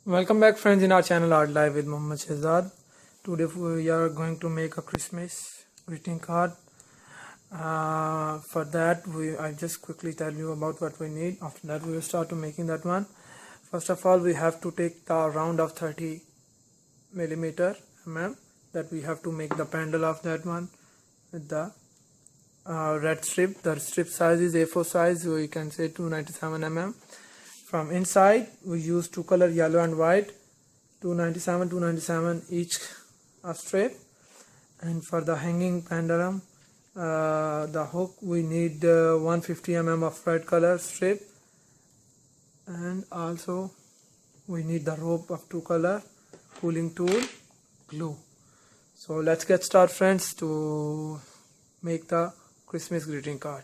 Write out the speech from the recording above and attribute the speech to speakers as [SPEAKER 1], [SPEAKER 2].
[SPEAKER 1] Welcome back friends in our channel Art Live with Muhammad Shehzad. Today we are going to make a Christmas greeting card. For that I just quickly tell you about what we need. After that we will start to making that one. First of all we have to take the round of 30 millimeter that we have to make the pendle of that one with the red strip. The strip size is A4 size, so you can say 297 From inside we use two color yellow and white, 297 each a strip. And for the hanging pendulum, the hook, we need 150 of red color strip, and also we need the rope of two color, cooling tool, glue. So let's get started friends to make the Christmas greeting card.